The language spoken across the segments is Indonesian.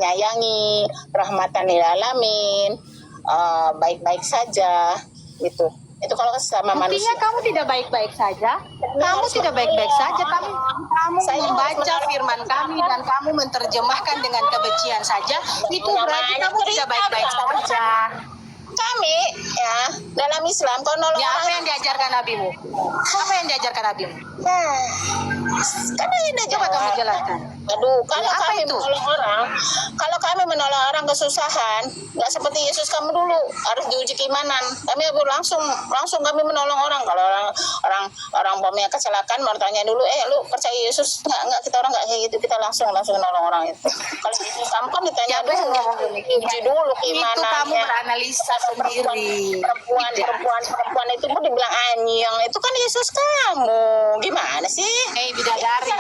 nyayangi, rahmatan lil alamin, baik-baik saja gitu. Itu kalau sama Buktinya manusia. kamu tidak baik-baik saja. Kamu tidak baik-baik saja. Kamu membaca firman kami dan kamu menerjemahkan dengan kebencian saja. Itu berarti kamu tidak baik-baik saja. Kami ya dalam Islam kalau nolong Ya, apa orang yang diajarkan nabimu? Apa yang diajarkan nabimu? karena ini Coba kamu jelaskan. Aduh, kalau Ya, apa kami itu? menolong orang kesusahan, nggak seperti Yesus kamu dulu harus diuji keimanan. Kami langsung kami menolong orang. Kalau orang umpamanya kecelakaan, mau tanya dulu, lu percaya Yesus? Nggak kita orang nggak kayak gitu, kita langsung menolong orang itu. Kalau Yesus kamu kan ditanya Siapa yang dulu, ngomong demikian? uji dulu keimanannya. Itu kamu beranalisa sendiri. Perempuan itu pun dibilang anyang, itu kan Yesus kamu. Gimana sih? Hei bidadari,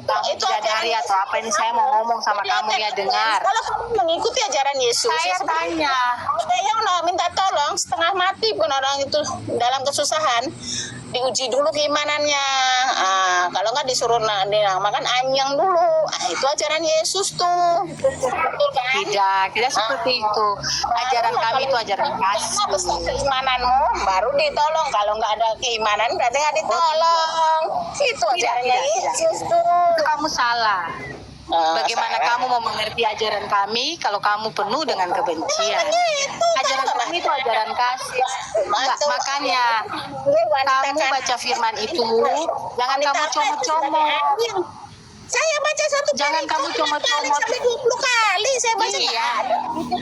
kamu bidadari atau apa ini saya mau ngomong sama kamu ya, dengar. Kalau kamu mengikuti ajaran Yesus, Saya tanya. ada yang minta tolong setengah mati pun orang itu dalam kesusahan, diuji dulu keimanannya. Kalau nggak disuruh makan anyang dulu. Itu ajaran Yesus tuh. Betul kan? Tidak seperti itu. Ajaran kami itu ajaran kasih. Besar keimananmu baru ditolong. Kalau nggak ada keimanan berarti nggak ditolong. Itu ajarannya Yesus tuh. Itu kamu salah. Bagaimana kamu mau mengerti ajaran kami kalau kamu penuh dengan kebencian? Ajaran kami itu ajaran kasih. Enggak, makanya kamu baca firman itu, jangan kamu comot-comot. Saya baca satu Jangan kamu comot-comot. sampai 20 kali saya baca. Iya, itu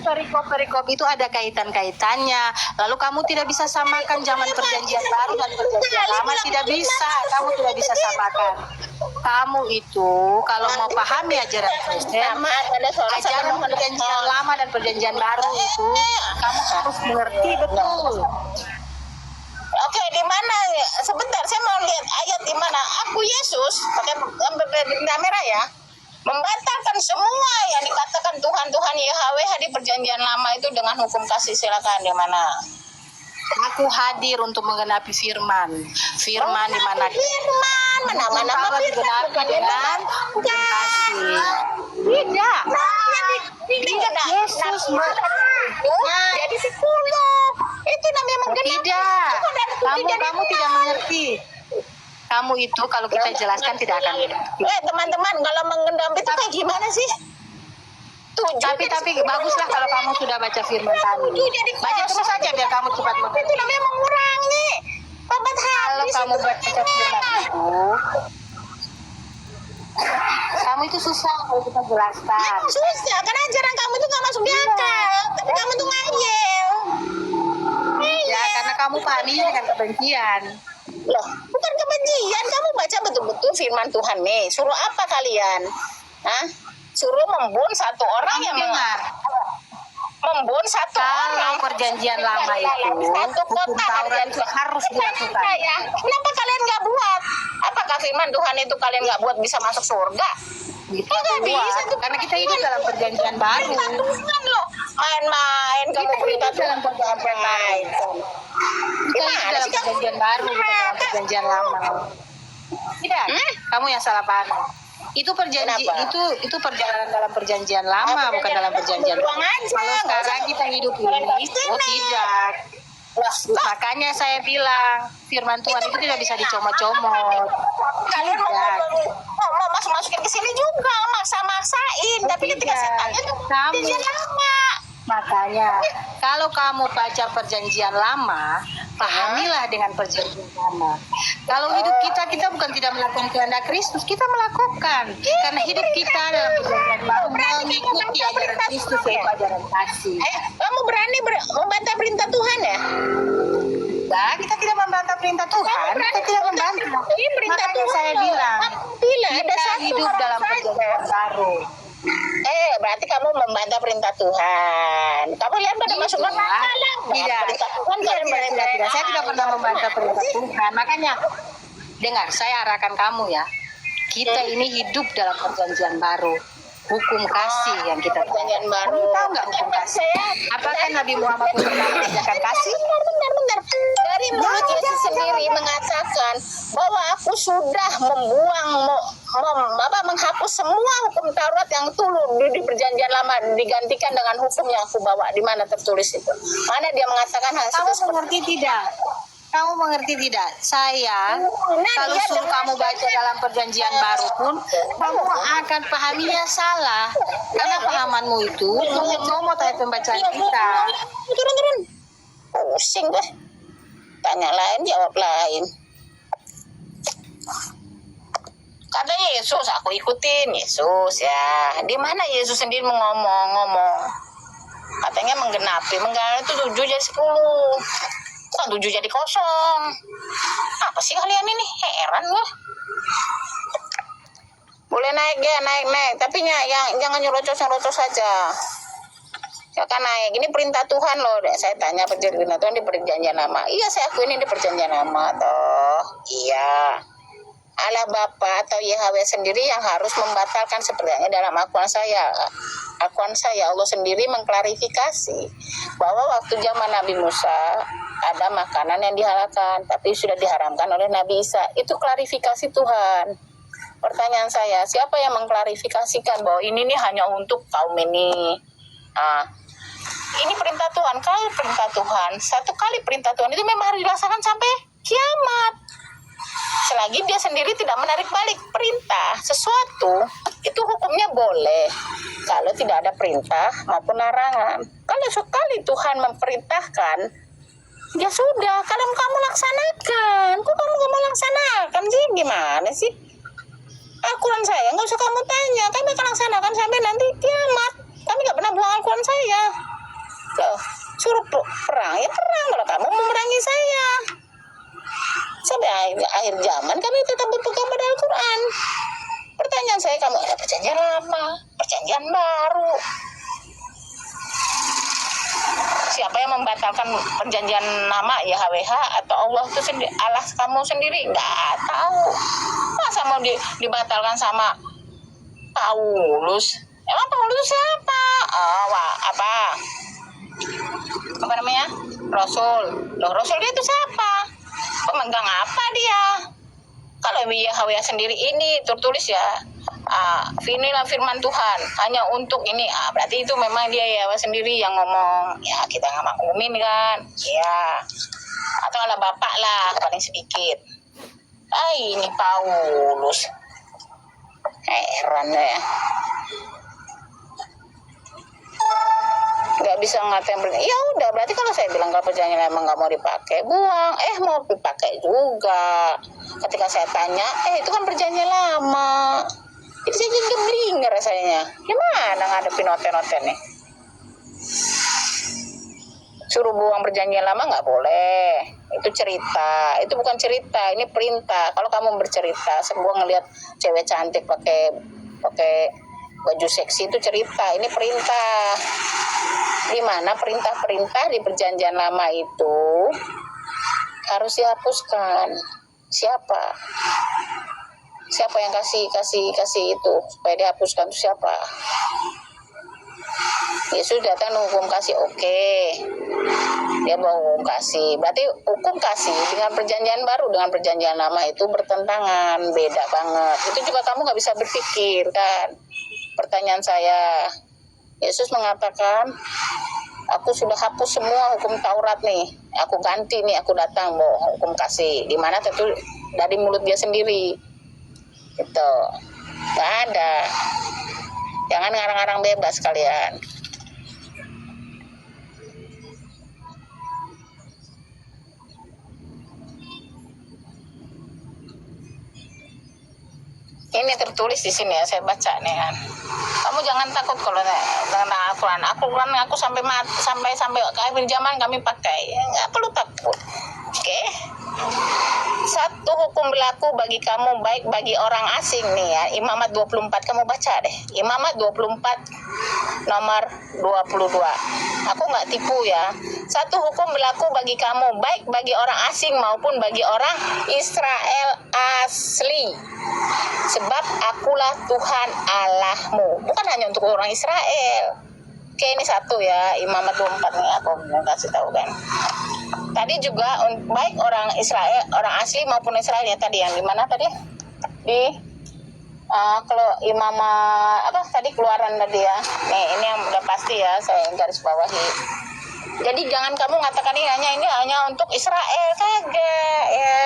perikop itu ada kaitan-kaitannya. Lalu kamu tidak bisa samakan zaman perjanjian baru dan perjanjian lama, tidak bisa. Kamu tidak bisa samakan. Kamu itu kalau mau pahami ajaran Kristen, ajaran perjanjian lama dan perjanjian baru itu, kamu harus mengerti betul. Oke, di mana? Sebentar, saya mau lihat ayat di mana. Aku Yesus pakai benda merah ya, membatalkan semua yang dikatakan Tuhan YHWH di perjanjian lama itu dengan hukum kasih. Silakan di mana? Aku hadir untuk menggenapi firman di mana Firman, mana digenapi dengan hukum kasih. Tidak. Yesus jadi 10. Itu namanya menggenapi. Tidak. Kamu tidak mengerti. Kamu itu kalau kita jelaskan tidak akan mengerti. Teman-teman, kalau menggenapi itu kayak gimana sih? Tapi baguslah kalau kamu sudah baca firman kami. Baca terus saja biar kamu cepat mengerti. Itu namanya mengurangi. Kalau kamu baca firman itu, kamu itu susah kalau kita jelaskan. Susah, karena ajaran kamu itu nggak masuk di akal. Tapi kamu tuh ngayel. Ya, karena kamu pahami dengan kebencian. Loh, bukan kebencian. Kamu baca betul-betul firman Tuhan nih. Suruh apa kalian? Suruh membun satu orang yang dengar. Membun satu Kalau orang. perjanjian lama itu, hukum Taurat itu harus dilakukan. Kenapa kalian nggak buat? Apakah firman Tuhan itu kalian nggak buat bisa masuk surga? Kita buat, karena kita hidup dalam perjanjian baru. Tuhan loh, main-main kamu berita dalam perjanjian lain. Kita hidup dalam perjanjian baru, bukan dalam perjanjian lama. Tidak, kamu yang salah paham. Itu itu perjalanan dalam perjanjian lama, bukan dalam perjanjian baru. Kalau sekarang kita hidup ini, tidak. Makanya saya bilang firman Tuhan itu tidak bisa dicomot-comot. Kalian mau masukin ke sini juga, maksa-maksain. Tapi ketika saya tanya tuh perjanjian lama. Makanya kalau kamu baca perjanjian lama, pahamilah dengan perjanjian lama. Kalau hidup kita bukan tidak melakukan kehendak Kristus, kita melakukan. Karena hidup kita dalam perjanjian baru mengikuti ajaran Kristus, yaitu ajaran kasih. Kamu berani membantah perintah Tuhan ya? Nah, kita tidak membantah perintah Tuhan, kita tidak membantah. Makanya saya bilang, kita hidup dalam perjanjian baru. Berarti kamu membantah perintah Tuhan. Kamu lihat pada masuk neraka. Tidak. Saya tidak pernah membantah perintah Tuhan. Makanya, dengar, saya arahkan kamu ya. Kita ini hidup dalam perjanjian baru. hukum kasih yang kita tahu. Perjanjian baru. Kamu tahu nggak hukum kasih? Apakah Nabi Muhammad pernah mengajarkan kasih? Bentar. Dari mulut Yesus sendiri mengatakan bahwa aku sudah menghapus semua hukum Taurat yang dulu di perjanjian lama, digantikan dengan hukum yang aku bawa. Di mana tertulis itu? Mana dia mengatakan hal Kamu itu? mengerti tidak? Kamu mengerti tidak? Saya kalau dia suruh kamu baca dalam perjanjian baru pun, kamu akan pahaminya salah. Karena pahamanmu itu comot ayat pembacaan kita. Turun. Pusing deh. Tanya lain, jawab lain. Katanya Yesus, aku ikutin Yesus ya. Di mana Yesus sendiri ngomong? Katanya menggenapi itu 7 jadi 10. Bukan 7 jadi 0. Apa sih kalian ini? Heran loh. Boleh naik ya, naik. Tapi jangan nyerocos saja. Ya kan naik. Ini perintah Tuhan loh. Saya tanya perintah Tuhan di perjanjian lama. Iya, saya akuin ini di perjanjian lama toh. Iya. Allah Bapa atau Yahweh sendiri yang harus membatalkan sepertinya dalam akuan saya. Allah sendiri mengklarifikasi bahwa waktu zaman Nabi Musa ada makanan yang dihalalkan, tapi sudah diharamkan oleh Nabi Isa. Itu klarifikasi Tuhan. Pertanyaan saya, siapa yang mengklarifikasikan bahwa ini nih hanya untuk kaum ini? Ini perintah Tuhan. Kalau perintah Tuhan, satu kali perintah Tuhan itu memang harus dilaksanakan sampai kiamat. Selagi dia sendiri tidak menarik balik perintah sesuatu, itu hukumnya boleh kalau tidak ada perintah maupun larangan. Kalau sekali Tuhan memerintahkan, ya sudah, kalau kamu laksanakan. Kok kamu gak mau laksanakan sih? Gimana sih? Al-Quran saya nggak usah kamu tanya, kami akan laksanakan sampai nanti kiamat. Kami gak pernah buang Al-Quran saya. Loh, suruh perang, ya perang kalau kamu memerangi saya. Sampai akhir zaman kami tetap berpegang pada Al-Quran. Pertanyaan saya, kamu ada perjanjian lama, perjanjian baru. Siapa yang membatalkan perjanjian lama, YHWH atau Allah itu sendiri? Allah kamu sendiri nggak tahu. Masa mau dibatalkan sama Paulus? Emang Paulus siapa? Apa namanya? Rasul. Loh, Rasul dia itu siapa? Pemegang apa dia? Kalau YHWH sendiri ini tertulis ya, inilah firman Tuhan hanya untuk ini. Berarti itu memang dia YHWH sendiri yang ngomong. Ya kita nggak maklumin kan? Ya. Atau ala bapak lah paling sedikit. Ini Paulus. Heran ya. Nggak bisa ngatain. Ya udah, berarti kalau saya bilang kalau perjanjian lama nggak mau dipakai, buang. Mau dipakai juga. Ketika saya tanya, itu kan perjanjian lama. Jadi saya jadi gembling rasanya. Gimana ngadepin noten-noten nih? Suruh buang perjanjian lama nggak boleh. Itu cerita. Itu bukan cerita, ini perintah. Kalau kamu bercerita, sebuah ngelihat cewek cantik pakai baju seksi itu cerita. Ini perintah. Di mana perintah-perintah di perjanjian lama itu harus dihapuskan. Siapa yang kasih itu supaya dihapuskan itu siapa? Yesus datang hukum kasih, oke. Dia mau hukum kasih. Berarti hukum kasih dengan perjanjian baru dengan perjanjian lama itu bertentangan, beda banget. Itu juga kamu nggak bisa berpikir kan? Pertanyaan saya, Yesus mengatakan, aku sudah hapus semua hukum Taurat nih. Aku ganti nih, aku datang mau hukum kasih. Di mana tentu dari mulut dia sendiri. Gitu. Gak ada. Jangan ngarang-ngarang bebas kalian. Ini tertulis di sini ya, saya baca nih kan. Kamu jangan takut kalau dengan Al-Quran. Aku sampai akhir zaman kami pakai. Nggak perlu takut. Oke? Satu hukum berlaku bagi kamu baik bagi orang asing nih ya. Imamat 24 kamu baca deh. Imamat 24 nomor 22. Aku nggak tipu ya. Satu hukum berlaku bagi kamu baik bagi orang asing maupun bagi orang Israel asli. Sebab akulah Tuhan Allahmu. Bukan hanya untuk orang Israel. Oke, ini satu ya. Imamat 24 nih aku mau kasih tahu kan. Tadi juga baik orang Israel, orang asli maupun Israel ya tadi yang di mana tadi di kalau Imamat apa tadi Keluaran tadi ya. Nih ini yang udah pasti ya saya garis bawahi. Jadi jangan kamu mengatakan ini hanya untuk Israel, kagak ya.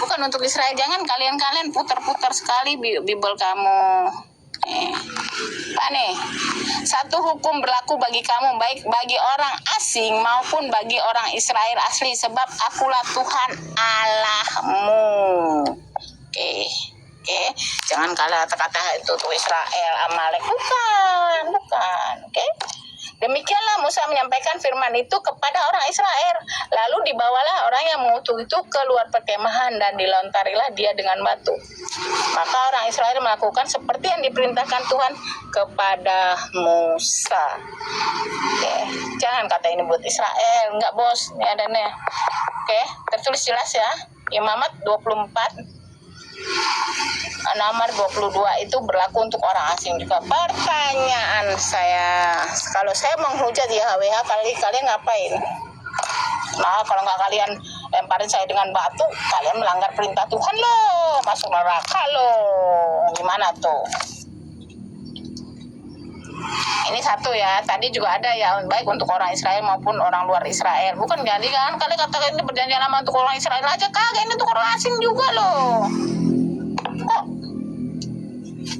Bukan untuk Israel. Jangan kalian putar-putar sekali Bible kamu. Pak nih, satu hukum berlaku bagi kamu baik bagi orang asing maupun bagi orang Israel asli, sebab akulah Tuhan Allahmu. Oke. Jangan kata-kata itu tuh Israel, Amalek, bukan. Oke. Demikianlah Musa menyampaikan firman itu kepada orang Israel. Lalu dibawalah orang yang mengutuk itu keluar perkemahan dan dilontarilah dia dengan batu. Maka orang Israel melakukan seperti yang diperintahkan Tuhan kepada Musa. Oke. Jangan kata ini buat Israel, enggak bos. Ini ada nih. Oke, tertulis jelas ya. Imamat 24 nomor 22 itu berlaku untuk orang asing juga. Pertanyaan saya, kalau saya menghujat YHWH, kalian ngapain? Nah, kalau nggak kalian lemparin saya dengan batu, kalian melanggar perintah Tuhan loh, masuk neraka loh. Gimana tuh? Ini satu ya, tadi juga ada ya, baik untuk orang Israel maupun orang luar Israel. Bukan jadi kan, kalian katakan ini perjanjian lama untuk orang Israel aja, kagak, ini untuk orang asing juga loh. Kok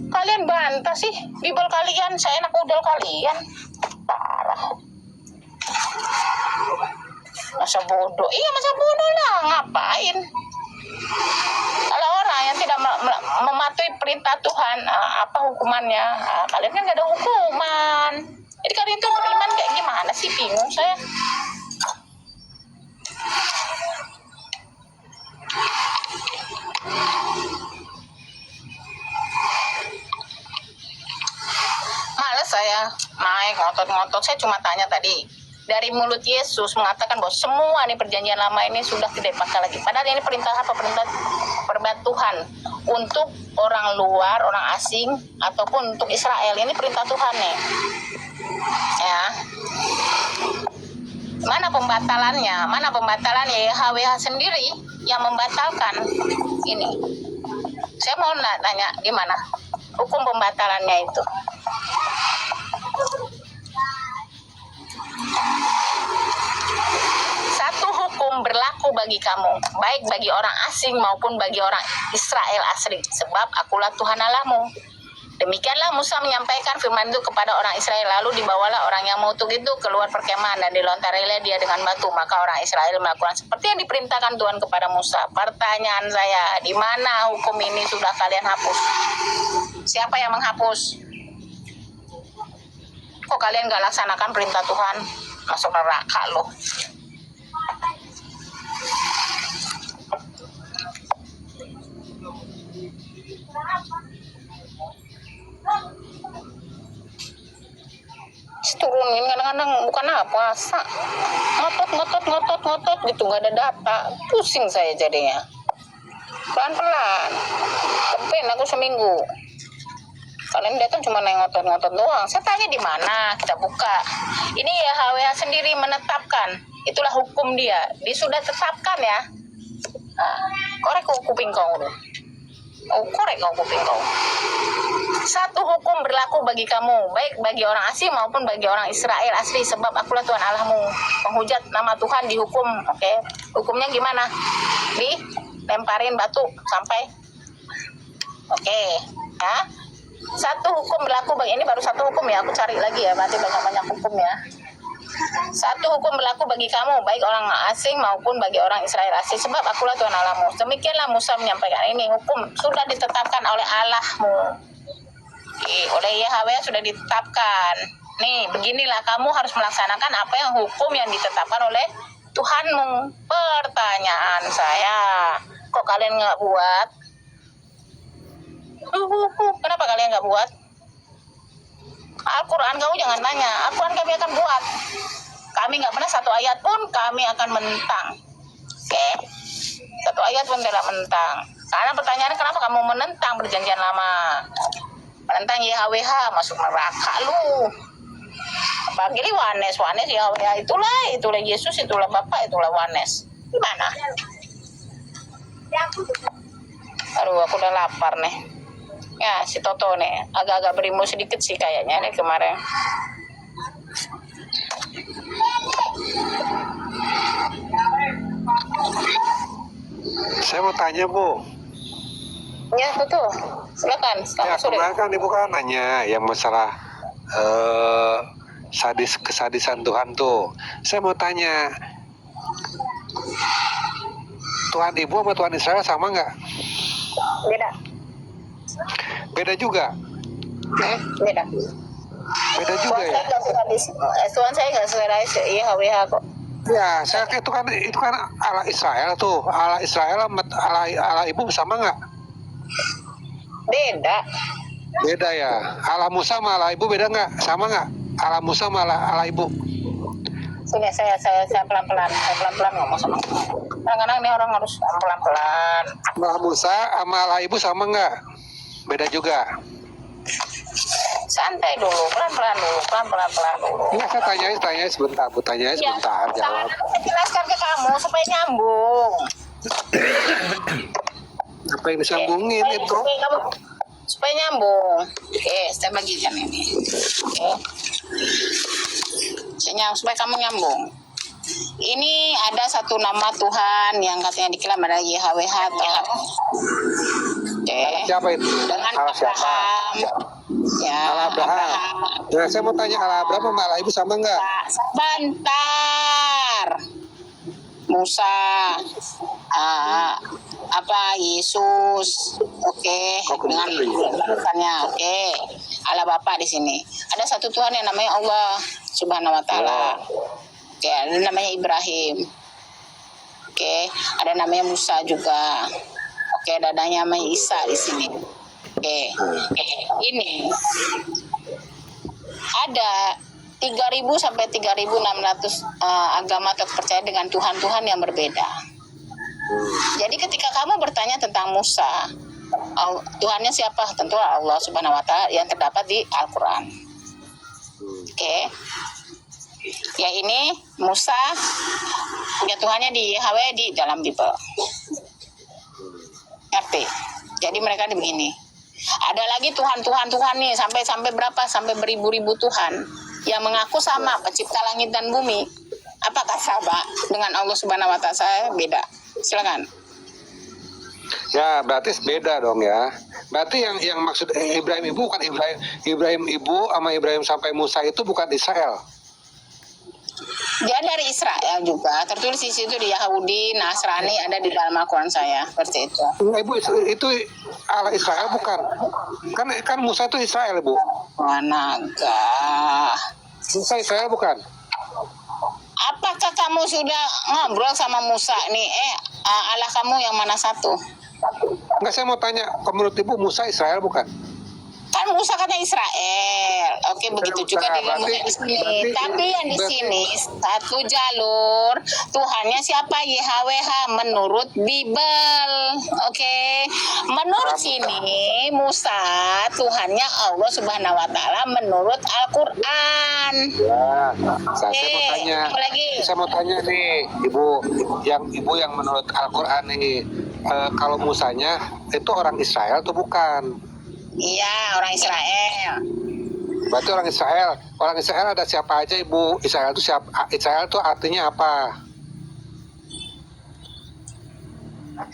kalian bantah sih Bible kalian, saya enak udel kalian. Parah. Masa bodoh? Iya masa bodoh lah, ngapain? Kalau orang yang tidak mematuhi perintah Tuhan, apa hukumannya? Kalian kan gak ada hukuman. Jadi kalian itu beriman kayak gimana sih? Bingung saya. Males saya naik ngotot-ngotot. Saya cuma tanya tadi, dari mulut Yesus mengatakan bahwa semua nih perjanjian lama ini sudah tidak dipakai lagi. Padahal ini perintah apa? Perintah Tuhan untuk orang luar, orang asing ataupun untuk Israel. Ini perintah Tuhan nih. Ya. Mana pembatalannya? Mana pembatalannya? YHWH sendiri yang membatalkan ini. Saya mau nanya di mana hukum pembatalannya itu? Satu hukum berlaku bagi kamu, baik bagi orang asing maupun bagi orang Israel asli, sebab akulah Tuhan Allahmu. Demikianlah Musa menyampaikan firman itu kepada orang Israel. Lalu dibawalah orang yang mengutuk itu keluar perkemahan dan dilontarilah dia dengan batu. Maka orang Israel melakukan seperti yang diperintahkan Tuhan kepada Musa. Pertanyaan saya, di mana hukum ini sudah kalian hapus? Siapa yang menghapus? Kok kalian gak laksanakan perintah Tuhan? Masuk neraka loh. Turunin kadang-kadang bukan apa, ngotot gitu, nggak ada data, pusing saya jadinya. Pelan-pelan, kepin aku seminggu. Kalian datang cuma ngotot doang. Saya tanya di mana, kita buka. Ini ya YHWH sendiri menetapkan, itulah hukum dia sudah tetapkan ya. Nah, korek kuping kau dulu. Korek kau kuping kau. Satu hukum berlaku bagi kamu, baik bagi orang asing maupun bagi orang Israel asli, sebab akulah Tuhan Allahmu. Penghujat nama Tuhan dihukum, oke? Hukumnya gimana? Dilemparin batu sampai, oke? Ya. Satu hukum berlaku bagi, ini baru satu hukum ya, aku cari lagi ya, berarti banyak-banyak hukum ya. Satu hukum berlaku bagi kamu, baik orang asing maupun bagi orang Israel asli, sebab akulah Tuhan Allahmu. Demikianlah Musa menyampaikan ini hukum sudah ditetapkan oleh Allahmu. Oleh YHWH sudah ditetapkan. Nih, beginilah kamu harus melaksanakan apa yang hukum yang ditetapkan oleh Tuhanmu. Pertanyaan saya, kok kalian nggak buat? Kenapa kalian nggak buat? Al-Quran kamu jangan nanya, Al-Quran kami akan buat. Kami nggak pernah satu ayat pun kami akan menentang. Oke? Satu ayat pun tidak menentang. Karena pertanyaannya kenapa kamu menentang perjanjian lama? Menentang YHWH, masuk neraka lu. Apalagi Wanes YHWH itulah Yesus, itulah Bapak, itulah Wanes. Gimana? Aduh, aku udah lapar nih. Ya, si Toto nih agak-agak berimu sedikit sih kayaknya nih kemarin. Saya mau tanya, Bu. Ya, Toto. Silakan. Ya, kemarin kan Ibu kan nanya yang masalah kesadisan Tuhan tuh. Saya mau tanya, Tuhan Ibu sama Tuhan Israel sama nggak? Beda. Beda juga. Beda. Beda juga ya. Tuhan saya nggak selera YHWH kok. Ya, saya itu kan Allah Israel tuh. Allah Israel sama Allah Ibu sama nggak? Beda. Beda ya. Allah Musa sama Allah Ibu beda nggak? Sama nggak? Allah Musa sama Allah Ibu. Sini saya pelan-pelan, ngomong sama kamu. Kadang-kadang nih orang harus pelan-pelan. Allah Musa sama Allah Ibu sama nggak? Beda juga. Santai dulu, pelan-pelan dulu. Enggak, saya tanya sebentar, Bu, tanya sebentar, jawab. Saya jelaskan ke kamu supaya nyambung. Apa yang disambungin itu? Supaya nyambung. Oke, saya bagikan ini. Oke. Supaya kamu nyambung. Ini ada satu nama Tuhan yang katanya diklaim adalah YHWH. Oke. Siapa itu? Dengan Allah siapa? Abraham. Ya, Allah Abraham. Nah, saya mau tanya Allah Abraham sama Allah Ibu sama enggak? Sebentar. Musa, Yesus, oke, dengan tulisannya, oke. Allah Bapa di sini. Ada satu Tuhan yang namanya Allah Subhanahu Wa Taala. Oke, ada namanya Ibrahim. Oke, ada namanya Musa juga. Oke, ada namanya Isa di sini. Oke, ini ada 3.000 sampai 3.600 agama atau percaya dengan Tuhan-Tuhan yang berbeda. Jadi ketika kamu bertanya tentang Musa, Tuhannya siapa? Tentu Allah Subhanahu Wa Taala yang terdapat di Al-Quran. Oke. Ya, ini Musa punya Tuhannya di YHWH di dalam Bible. Ngerti? Jadi mereka begini. Ada lagi Tuhan nih sampai berapa? Sampai beribu-ribu Tuhan yang mengaku sama pencipta langit dan bumi. Apakah sama dengan Allah Subhanahu Wa Taala? Saya beda. Silakan. Ya, berarti beda dong ya. Berarti yang maksud Ibrahim Ibu bukan Ibrahim Ibu sama Ibrahim sampai Musa itu bukan Israel. Dia dari Israel juga. Tertulis di situ di Yahudi, Nasrani ada di dalam Al-Quran saya. Seperti itu. Ibu itu Allah Israel bukan? Kan Musa itu Israel, Bu. Naga. Musa Israel bukan? Apakah kamu sudah ngobrol sama Musa nih? Allah kamu yang mana satu? Enggak, saya mau tanya, menurut Ibu Musa Israel bukan? Kan Musa katanya Israel. Oke, begitu juga di sini. Tapi yang di sini satu jalur Tuhannya siapa? YHWH menurut Bible. Oke. Menurut sini Musa Tuhannya Allah Subhanahu Wa Taala menurut Al-Qur'an. Ya. Saya mau tanya nih, Ibu yang menurut Al-Qur'an nih, kalau Musanya itu orang Israel atau bukan? Iya, orang Israel. Berarti orang Israel. Orang Israel ada siapa aja, Ibu? Israel itu siapa? Israel itu artinya apa?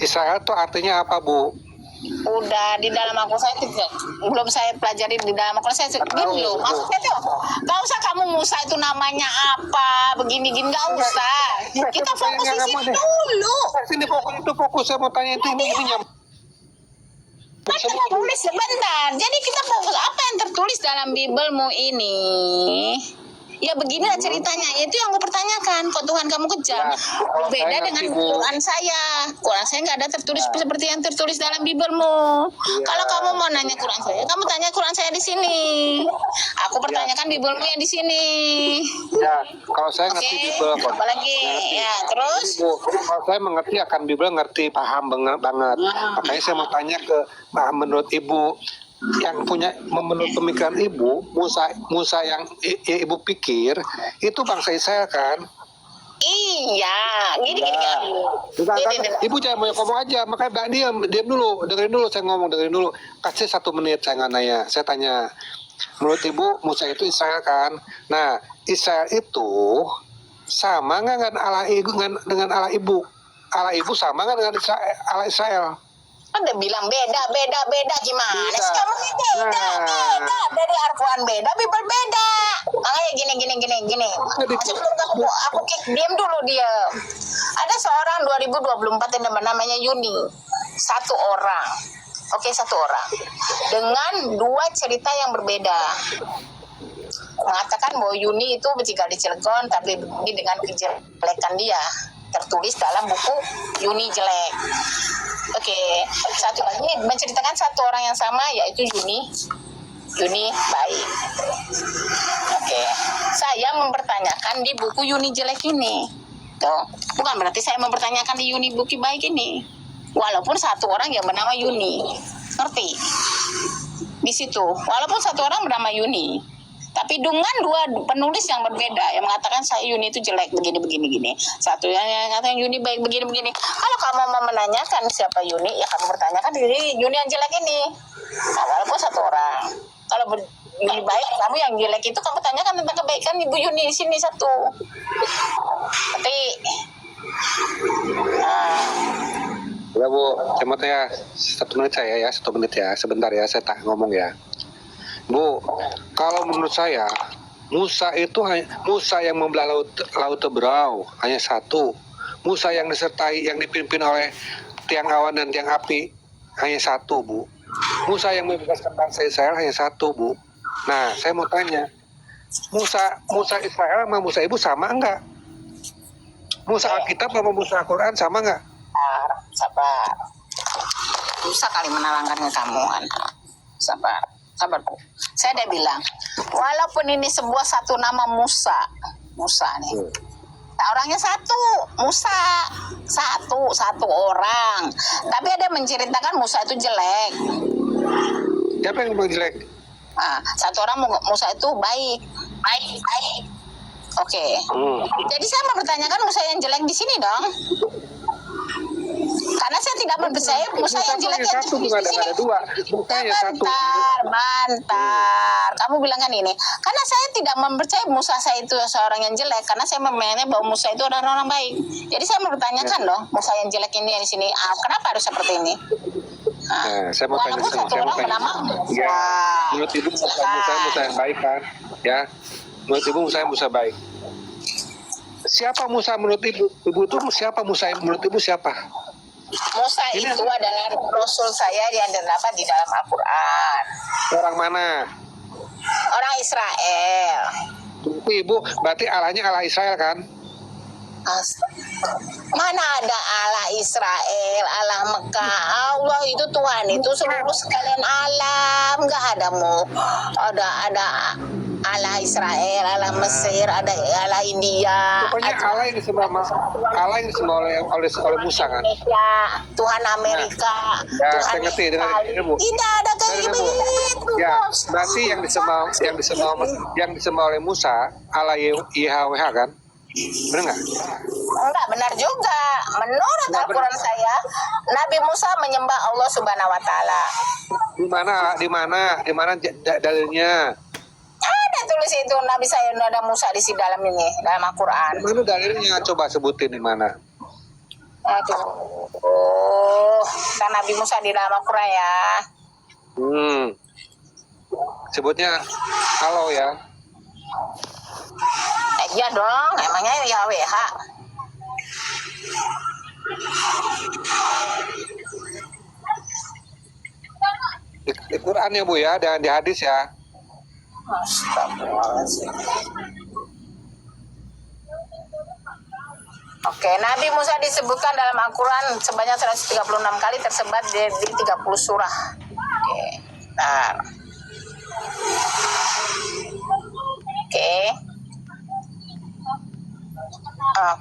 Israel itu artinya apa, Bu? Udah di dalam aku saya belum saya pelajari di dalam aku saya dulu. Maksudnya tuh, nggak usah kamu Musa itu namanya apa, begini-gini nggak usah. Kita fokus di sini dulu. Sini fokus saya mau tanya itu ini Kan tertulis sebentar. Jadi kita fokus apa yang tertulis dalam Biblemu ini. Ya beginilah ceritanya. Itu yang aku pertanyakan. Kok Tuhan kamu kejam? Ya, kalau Beda saya dengan ngerti, Bu. Quran saya. Quran saya nggak ada tertulis Ya. seperti yang tertulis dalam Bibelmu. Ya. Kalau kamu mau nanya Quran saya, kamu tanya Quran saya di sini. Aku pertanyakan Bibelmu yang di sini. Ya, kalau saya ngerti Oke, Bible kok. apalagi ya terus. Jadi, Bu, kalau saya mengerti akan Bible, ngerti, paham banget. Makanya saya mau tanya ke menurut Ibu, yang punya menurut pemikiran Ibu, Musa yang Ibu pikir itu bangsa Israel kan? Iya, gini. Bentar, Ibu jangan banyak ngomong aja, makanya diam dulu, dengerin dulu saya ngomong, dengerin dulu. Kasih 1 menit saya nggak nanya, saya tanya. Menurut Ibu, Musa itu Israel kan? Nah, Israel itu sama nggak dengan Allah Ibu? Allah Ibu sama nggak dengan Allah Israel? Ada bilang beda gimana Beda. sih kamu ini beda dari Al-Quran beda, Bible beda. Makanya gini. Sebelum aku diam dulu dia. Ada seorang 2024 yang namanya Yuni. Satu orang. Oke, satu orang. Dengan 2 cerita yang berbeda. Mengatakan bahwa Yuni itu tinggal di Cilegon, tapi ini dengan kejelekan dia. Tertulis dalam buku Yuni jelek. Oke, satu lagi menceritakan satu orang yang sama, yaitu Yuni baik. Oke, saya mempertanyakan di buku Yuni jelek ini. Tuh, bukan berarti saya mempertanyakan di Yuni buku baik ini. Walaupun satu orang yang bernama Yuni, ngerti? Di situ, walaupun satu orang bernama Yuni. Tapi dengan 2 penulis yang berbeda yang mengatakan saya Yuni itu jelek begini. Satu yang mengatakan Yuni baik begini. Kalau kamu mau menanyakan siapa Yuni, ya kamu bertanyakan diri Yuni yang jelek ini. Nah, walaupun satu orang. Kalau Yuni baik, kamu yang jelek itu kamu tanyakan tentang kebaikan Ibu Yuni di sini satu. Tapi Ya Bu, saya mau tanya 1 menit saya ya, 1 menit ya, sebentar ya, saya tak ngomong ya. Bu, kalau menurut saya Musa yang membelah laut Teberau hanya 1. Musa yang disertai, yang dipimpin oleh tiang awan dan tiang api hanya 1, Bu. Musa yang membebaskan bangsa Israel hanya 1, Bu. Nah, saya mau tanya, Musa Israel sama Musa Ibu sama enggak? Musa Alkitab sama Musa Al-Quran sama enggak? sabar. Musa kali menerangkan ke kamu kan. Sabar. Saya udah bilang, walaupun ini satu nama Musa nih. Nah, orangnya 1, Musa satu orang. Tapi ada yang menceritakan Musa itu jelek. Siapa yang bilang jelek? Nah, satu orang Musa itu baik. Oke. Jadi saya mau bertanyakan Musa yang jelek di sini dong. Karena saya tidak percaya Musa yang jelek yang di sini. Ada 2. Bukanya 1. Bentar. Kamu bilang kan ini. Karena saya tidak mempercayai Musa saya itu seorang yang jelek. Karena saya memandangnya bahwa Musa itu adalah orang baik. Jadi saya mau bertanyakan dong, Musa yang jelek ini yang di sini. Kenapa harus seperti ini? Saya mau tanya satu orang bernama Musa. Ya, menurut Ibu Musa yang baik kan? Ya, menurut Ibu Musa baik. Siapa Musa menurut Ibu? Ibu itu siapa Musa menurut Ibu siapa? Musa itu adalah Rasul saya yang terdapat di dalam Al-Quran. Orang mana? Orang Israel. Ibu, berarti Allahnya Allah Israel kan? Mana ada Allah Israel, Allah Mekah. Allah itu Tuhan, itu seluruh sekalian alam. Nggak ada ada Allah Israel, Allah Mesir, ada Allah India. Pokoknya Allah yang disembah oleh Musa kan? Tuhan Amerika, Ya, Tuhan saya ngerti dengan Ibu. Tidak ada kayak begitu. Ya, berarti yang disembah oleh Musa Allah YHWH kan? Benar nggak? Enggak benar juga. Menurut Al-Quran saya, Nabi Musa menyembah Allah Subhanahu Wa Taala. Di mana dalilnya? Ada tulis itu Nabi saya ada Musa di dalam dalam Al-Quran. Mana dalilnya? Coba sebutin di mana? Dan Nabi Musa di dalam Al-Quran ya. Sebutnya halo ya. Iya dong, emangnya YHWH. Di Quran ya Bu ya, dan di hadis ya. Astagfirullahaladzim. Oke, Nabi Musa disebutkan dalam Al-Quran sebanyak 136 kali, tersebar di 30 surah. Oke, bentar. Oke.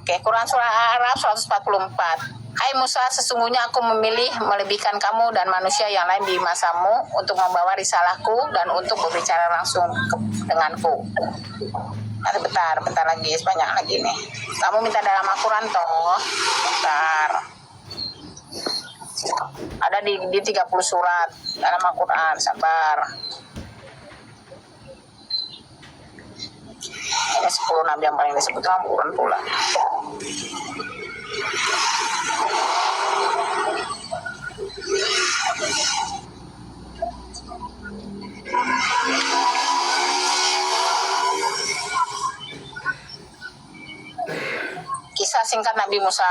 Oke, Quran surah Al-A'raf 144. Hai Musa, sesungguhnya aku memilih melebihkan kamu dan manusia yang lain di masamu untuk membawa risalahku dan untuk berbicara langsung denganku. Nanti bentar lagi, banyak lagi nih. Kamu minta dalam Al-Quran toh. Bentar. Ada di 30 surat dalam Al-Quran, sabar. Ini 10 nabi yang paling disebut dalam Al-Quran pula. Kisah singkat Nabi Musa.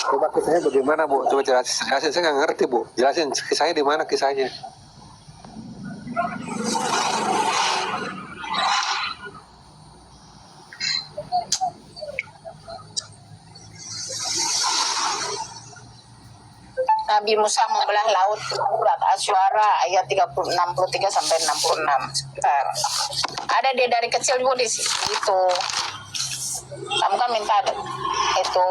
Coba kisahnya bagaimana, Bu? Coba jelasin, saya nggak ngerti, Bu. Jelasin kisahnya di mana kisahnya. Nabi Musa membelah laut, surat Asy-Syu'ara ayat 63 sampai 66. Sebentar. Ada dia dari kecil juga di situ. Kamu kan minta itu.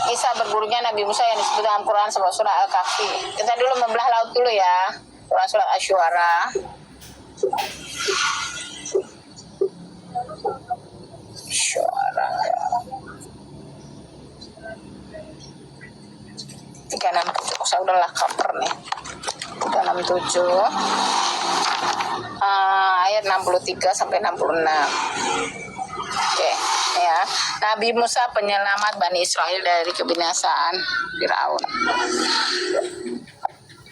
Kisah bergurunya Nabi Musa yang disebut dalam Quran sebuah surah Al-Kahfi. Kita dulu membelah laut dulu ya. Quran surat Asy-Syu'ara. Syu'ara. 367, saya udah lah cover nih. 367 ayat 63 sampai 66. Oke, ya. Nabi Musa penyelamat Bani Israel dari kebinasaan Firaun.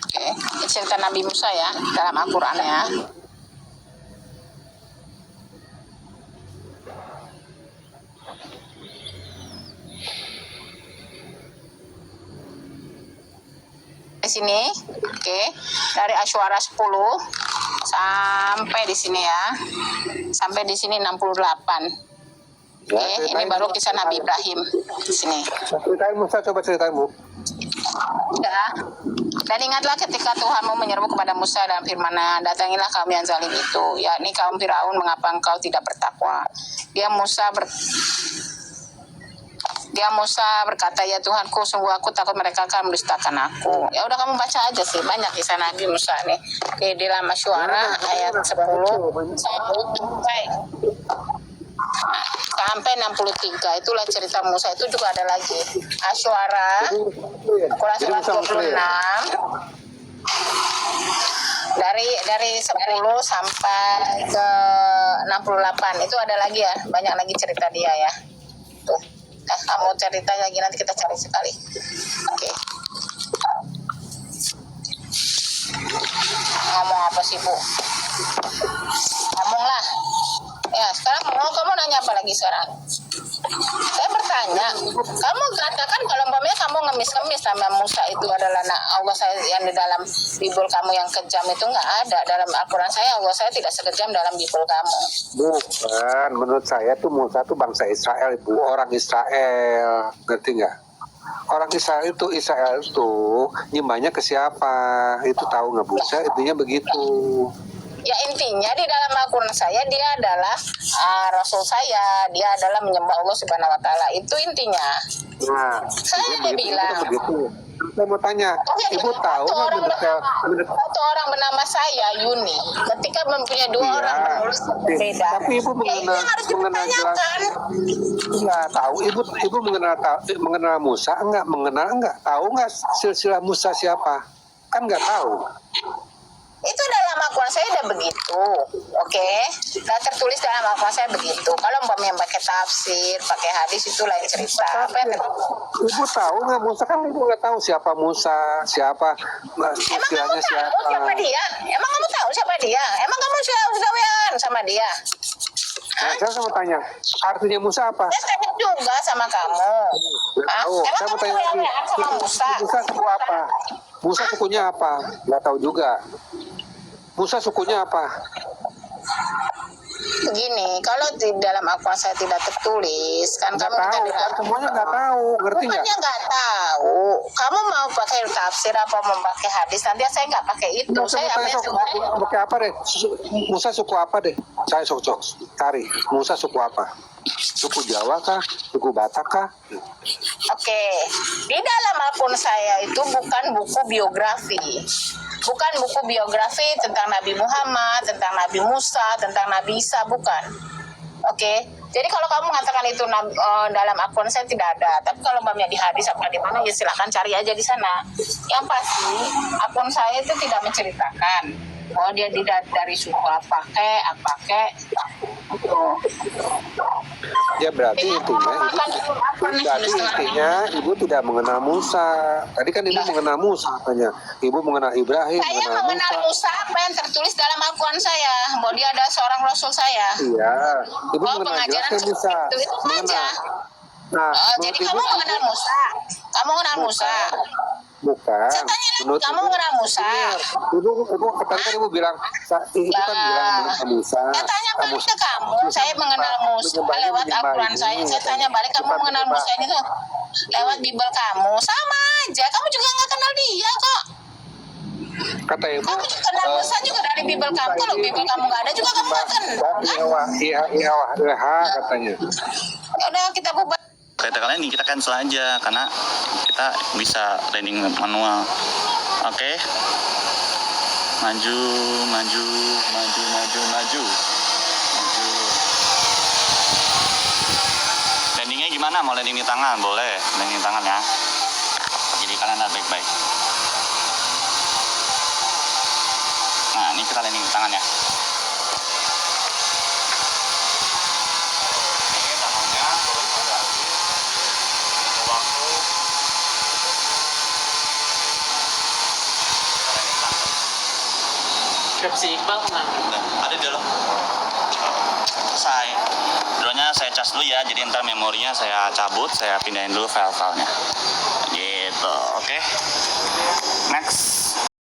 Oke, ini cerita Nabi Musa ya dalam Al-Quran ya. Di sini, oke, dari Asy-Syu'ara 10 sampai di sini ya, sampai di sini 68. Oke, ini baru kisah Nabi Ibrahim di sini. Ceritain Musa, coba ceritain, Bu. Ya. Dan ingatlah ketika Tuhanmu menyeru kepada Musa dalam firman-Nya, datangilah kaum yang zalim itu, yakni kaum Firaun, mengapa engkau tidak bertakwa? Dia Musa berkata, ya Tuhanku, sungguh aku takut mereka akan mendustakan aku. Ya udah kamu baca aja sih, banyak kisah Nabi Musa nih. Oke, di dalam Asy-Syu'ara ayat 10 sampai 63. Itulah cerita Musa. Itu juga ada lagi. Asy-Syu'ara Quran surat 26 dari 10 sampai ke 68. Itu ada lagi ya, banyak lagi cerita dia ya. Tuh. Kamu cerita lagi, nanti kita cari sekali. Oke. Ngomong apa sih, Bu? Ngomonglah. Ya, sekarang kamu nanya apa lagi sekarang? Saya bertanya, kamu katakan kalau umpamanya kamu ngemis-ngemis sama Musa itu adalah anak Allah saya yang di dalam Bible kamu yang kejam, itu nggak ada dalam Al-Quran saya. Allah saya tidak sekejam dalam Bible kamu. Bukan, menurut saya tuh Musa tuh bangsa Israel, Ibu, orang Israel, ngerti nggak? Orang Israel itu nyembahnya ke siapa? Itu tahu nggak, Bu? Saya intinya begitu. Ya intinya di dalam Al-Quran saya dia adalah Rasul saya, dia adalah menyembah Allah Subhanahu Wa Taala, itu intinya. Nah, saya bilang. Begitu. Saya mau tanya, Ibu tahu satu orang bernama saya Yuni, ketika mempunyai dua orang penulis berbeda. Tapi Ibu mengenal jelas. Enggak tahu, Ibu mengenal Musa enggak? Tahu enggak silsilah Musa siapa? Kan enggak tahu. Itu dalam Al-Quran saya udah begitu, oke? Nah, tertulis dalam Al-Quran saya begitu. Kalau umpamanya pakai tafsir, pakai hadis itu lain cerita. Apa yang Ibu tahu nggak Musa? Kan Ibu nggak tahu siapa Musa, siapa istilahnya siapa? Siapa dia? Emang kamu tahu siapa dia? Emang kamu sudah wean sama dia? Nah, saya mau tanya, artinya Musa apa? Saya tanya juga sama kamu. Emang saya mau kamu tanya lagi. sama Musa? Musa suku apa? Musa sukunya apa? Nggak tahu juga. Musa sukunya apa? begini, kalau di dalam akuan saya tidak tertulis, kan Nggak kamu minta tahu, kan semuanya nggak tahu, ngerti nggak? bukannya nggak tahu. Kamu mau pakai tafsir apa mau pakai hadis? Nanti saya nggak pakai itu. Nggak usah Saya bertanya, ambil sok. semuanya. Pakai apa deh? Musa suku apa deh? Saya sok cari. Musa suku apa? Suku Jawa kah? Suku Batak kah? Oke, di dalam akun saya itu bukan buku biografi. Bukan buku biografi tentang Nabi Muhammad, tentang Nabi Musa, tentang Nabi Isa, bukan. Oke, jadi kalau kamu mengatakan itu dalam akun saya tidak ada, tapi kalau umpamanya di hadis apa di mana ya silahkan cari aja di sana. Yang pasti akun saya itu tidak menceritakan oh dia tidak dari suku apa kek. Ya berarti intinya ibu tidak mengenal Musa. Tadi kan ibu mengenal Musa katanya. Ibu mengenal Ibrahim, Saya mengenal Musa apa yang tertulis dalam akun saya, bahwa dia ada seorang rasul saya. Iya, ibu Oh, mengenal pengajaran jelasnya Musa. itu saja. Nah, Jadi menurut kamu ibu- mengenal Musa. Kamu mengenal Musa. Bukan. Saya tanya lagi, Menurut kamu ibu- mengenal Musa? Ibu tadi kan ibu bilang, ibu kan bilang mengenal Musa. Saya tanya balik ke kamu, saya mengenal Musa lewat Al-Quran saya. Saya tanya balik, kamu mengenal Musa ini tuh lewat Bible kamu. Sama aja, kamu juga nggak kenal dia kok. Kata ibu. Kamu juga kenal Musa juga dari Bible kamu. Kalau Bible kamu nggak ada juga kamu nggak kenal. Iya, katanya. Ya udah kita bubar. Kereta kalian ini kita cancel aja karena kita bisa landing manual. Oke. Maju. Landingnya gimana? Mau landing di tangan? Boleh, landing di tangan ya. Jadi kalian lihat baik-baik. Nah, ini kita landing di tangan ya. Ini tangannya turun pada waktu Si Iqbal mana? ada di dalam. Selesai. Dulunya saya cas dulu ya, jadi ntar memorinya saya cabut, saya pindahin dulu file-filenya. Gitu, oke. Next.